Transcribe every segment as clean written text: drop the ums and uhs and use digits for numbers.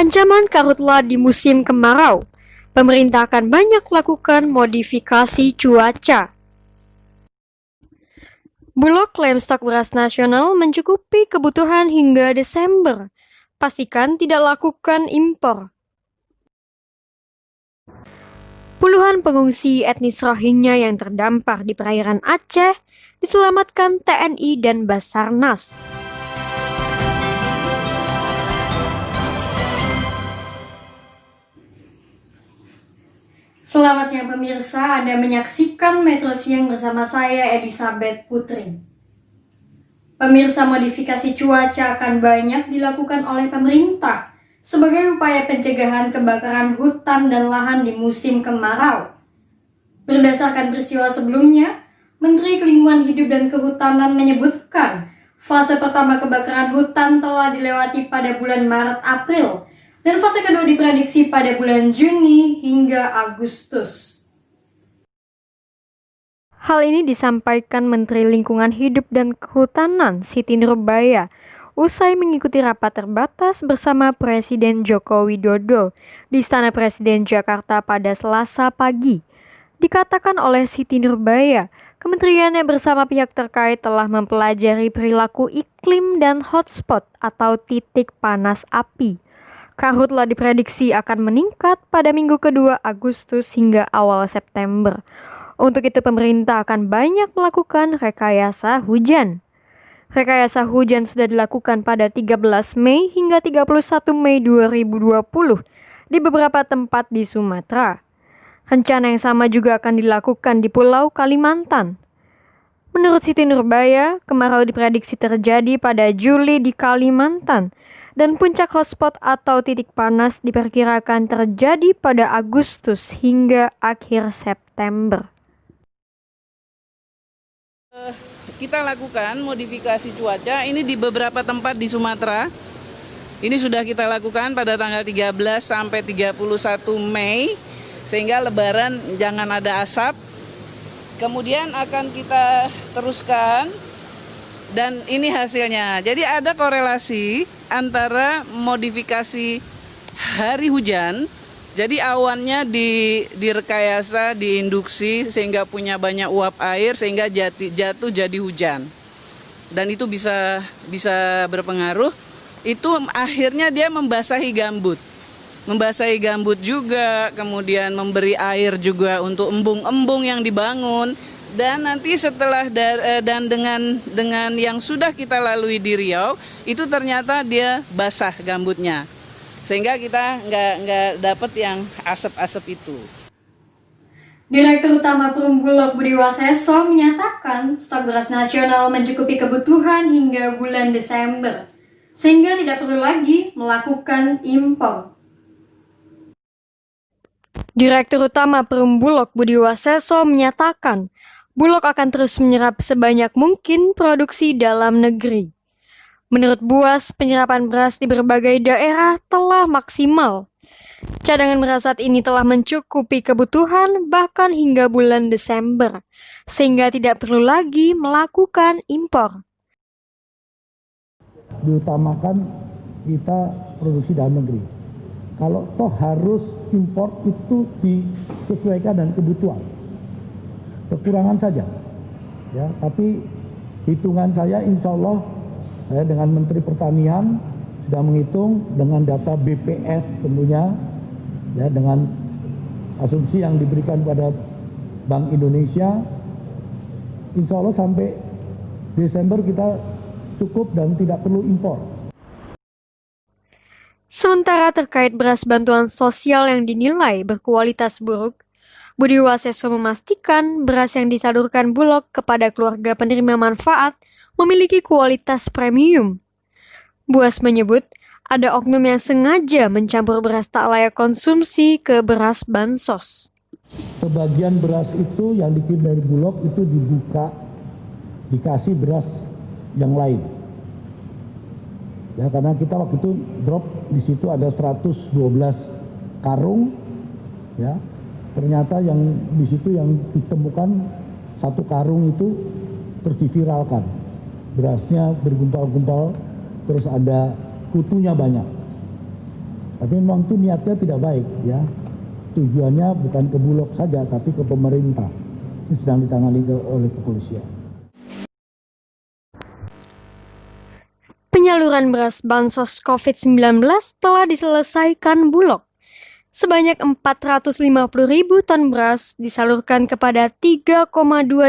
Ancaman karhutla di musim kemarau. Pemerintah akan banyak lakukan modifikasi cuaca. Bulog klaim stok beras nasional mencukupi kebutuhan hingga Desember. Pastikan tidak lakukan impor. Puluhan pengungsi etnis Rohingya yang terdampar di perairan Aceh diselamatkan TNI dan Basarnas. Selamat siang pemirsa, Anda menyaksikan Metro Siang bersama saya Elizabeth Putri. Pemirsa, modifikasi cuaca akan banyak dilakukan oleh pemerintah sebagai upaya pencegahan kebakaran hutan dan lahan di musim kemarau. Berdasarkan peristiwa sebelumnya, Menteri Lingkungan Hidup dan Kehutanan menyebutkan fase pertama kebakaran hutan telah dilewati pada bulan Maret-April dan fase kedua diprediksi pada bulan Juni hingga Agustus. Hal ini disampaikan Menteri Lingkungan Hidup dan Kehutanan Siti Nurbaya usai mengikuti rapat terbatas bersama Presiden Joko Widodo di Istana Presiden Jakarta pada Selasa pagi. Dikatakan oleh Siti Nurbaya, kementeriannya bersama pihak terkait telah mempelajari perilaku iklim dan hotspot atau titik panas api. Karhutla diprediksi akan meningkat pada minggu kedua Agustus hingga awal September. Untuk itu pemerintah akan banyak melakukan rekayasa hujan. Rekayasa hujan sudah dilakukan pada 13 Mei hingga 31 Mei 2020 di beberapa tempat di Sumatera. Rencana yang sama juga akan dilakukan di Pulau Kalimantan. Menurut Siti Nurbaya, kemarau diprediksi terjadi pada Juli di Kalimantan dan puncak hotspot atau titik panas diperkirakan terjadi pada Agustus hingga akhir September. Kita lakukan modifikasi cuaca ini di beberapa tempat di Sumatera. Ini sudah kita lakukan pada tanggal 13 sampai 31 Mei sehingga lebaran jangan ada asap. Kemudian akan kita teruskan dan ini hasilnya. Jadi ada korelasi antara modifikasi hari hujan. Jadi awannya direkayasa, diinduksi sehingga punya banyak uap air sehingga jatuh jadi hujan. Dan itu bisa berpengaruh. Itu akhirnya dia membasahi gambut. Membasahi gambut juga, kemudian memberi air juga untuk embung-embung yang dibangun. Dan nanti setelah dan dengan yang sudah kita lalui di Riau, itu ternyata dia basah gambutnya. Sehingga kita nggak dapat yang asap-asap itu. Direktur Utama Perum Bulog Budi Waseso menyatakan stok beras nasional mencukupi kebutuhan hingga bulan Desember, sehingga tidak perlu lagi melakukan impor. Direktur Utama Perum Bulog Budi Waseso menyatakan Bulog akan terus menyerap sebanyak mungkin produksi dalam negeri. Menurut Buas, penyerapan beras di berbagai daerah telah maksimal. Cadangan beras saat ini telah mencukupi kebutuhan bahkan hingga bulan Desember, sehingga tidak perlu lagi melakukan impor. Diutamakan kita produksi dalam negeri. Kalau toh harus impor itu disesuaikan dengan kebutuhan. Kekurangan saja. Ya, tapi hitungan saya insya Allah saya dengan Menteri Pertanian sudah menghitung dengan data BPS tentunya, ya, dengan asumsi yang diberikan pada Bank Indonesia, insya Allah sampai Desember kita cukup dan tidak perlu impor. Sementara terkait beras bantuan sosial yang dinilai berkualitas buruk, Budi Waseso memastikan beras yang disalurkan Bulog kepada keluarga penerima manfaat memiliki kualitas premium. Buas menyebut ada oknum yang sengaja mencampur beras tak layak konsumsi ke beras bansos. Sebagian beras itu yang dikirim dari Bulog itu dibuka, dikasih beras yang lain. Ya, karena kita waktu itu drop di situ ada 112 karung, ya. Ternyata yang di situ yang ditemukan satu karung itu terus diviralkan. Berasnya bergumpal-gumpal, terus ada kutunya banyak. Tapi memang itu niatnya tidak baik ya. Tujuannya bukan ke Bulog saja tapi ke pemerintah. Ini sedang ditangani oleh kepolisian. Penyaluran beras bansos COVID-19 telah diselesaikan Bulog. Sebanyak 450.000 ton beras disalurkan kepada 3,2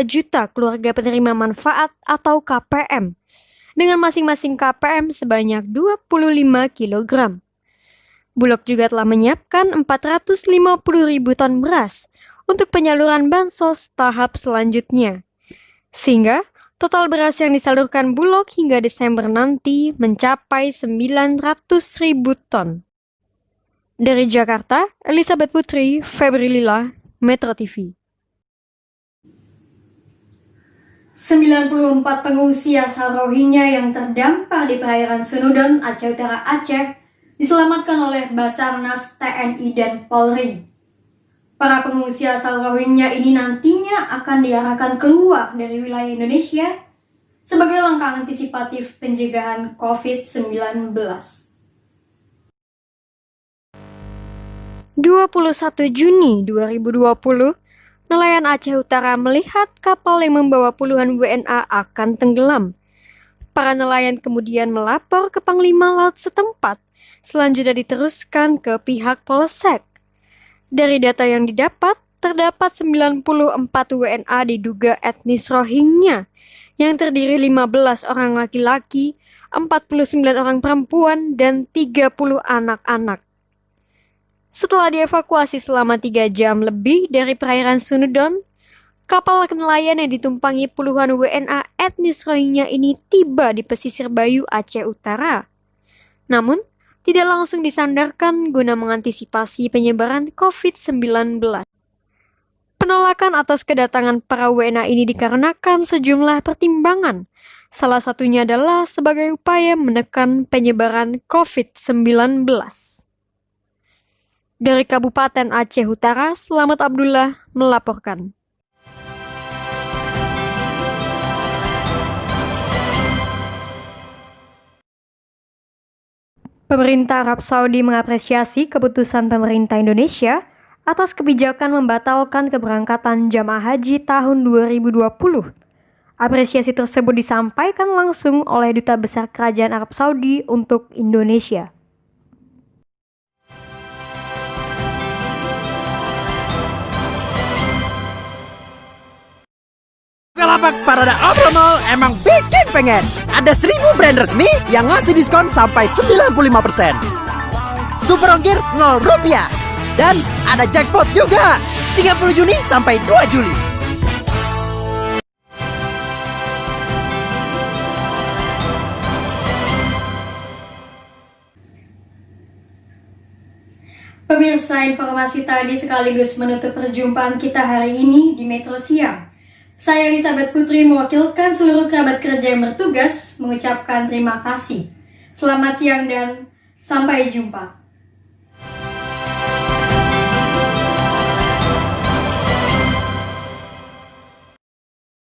juta keluarga penerima manfaat atau KPM, dengan masing-masing KPM sebanyak 25 kg. Bulog juga telah menyiapkan 450.000 ton beras untuk penyaluran bansos tahap selanjutnya. Sehingga total beras yang disalurkan Bulog hingga Desember nanti mencapai 900.000 ton. Dari Jakarta, Elizabeth Putri, Febri Lila, Metro TV. 94 pengungsi asal Rohingya yang terdampar di perairan Senudon, Aceh Utara, Aceh, diselamatkan oleh Basarnas, TNI, dan Polri. Para pengungsi asal Rohingya ini nantinya akan diarahkan keluar dari wilayah Indonesia sebagai langkah antisipatif pencegahan COVID-19. 21 Juni 2020, nelayan Aceh Utara melihat kapal yang membawa puluhan WNA akan tenggelam. Para nelayan kemudian melapor ke Panglima Laut setempat, selanjutnya diteruskan ke pihak Polsek. Dari data yang didapat, terdapat 94 WNA diduga etnis Rohingya, yang terdiri 15 orang laki-laki, 49 orang perempuan, dan 30 anak-anak. Setelah dievakuasi selama 3 jam lebih dari perairan Sunudon, kapal nelayan yang ditumpangi puluhan WNA etnis Rohingya ini tiba di pesisir Bayu, Aceh Utara. Namun, tidak langsung disandarkan guna mengantisipasi penyebaran COVID-19. Penolakan atas kedatangan para WNA ini dikarenakan sejumlah pertimbangan. Salah satunya adalah sebagai upaya menekan penyebaran COVID-19. Dari Kabupaten Aceh Utara, Selamat Abdullah melaporkan. Pemerintah Arab Saudi mengapresiasi keputusan pemerintah Indonesia atas kebijakan membatalkan keberangkatan jamaah haji tahun 2020. Apresiasi tersebut disampaikan langsung oleh Duta Besar Kerajaan Arab Saudi untuk Indonesia. Bukalapak Parada Outlet Mall emang bikin pengen. Ada 1000 brand resmi yang ngasih diskon sampai 95%. Super ongkir 0 rupiah. Dan ada jackpot juga. 30 Juni sampai 2 Juli. Pemirsa, informasi tadi sekaligus menutup perjumpaan kita hari ini di Metro Siang. Saya Elizabeth Putri mewakilkan seluruh kerabat kerja yang bertugas mengucapkan terima kasih. Selamat siang dan sampai jumpa.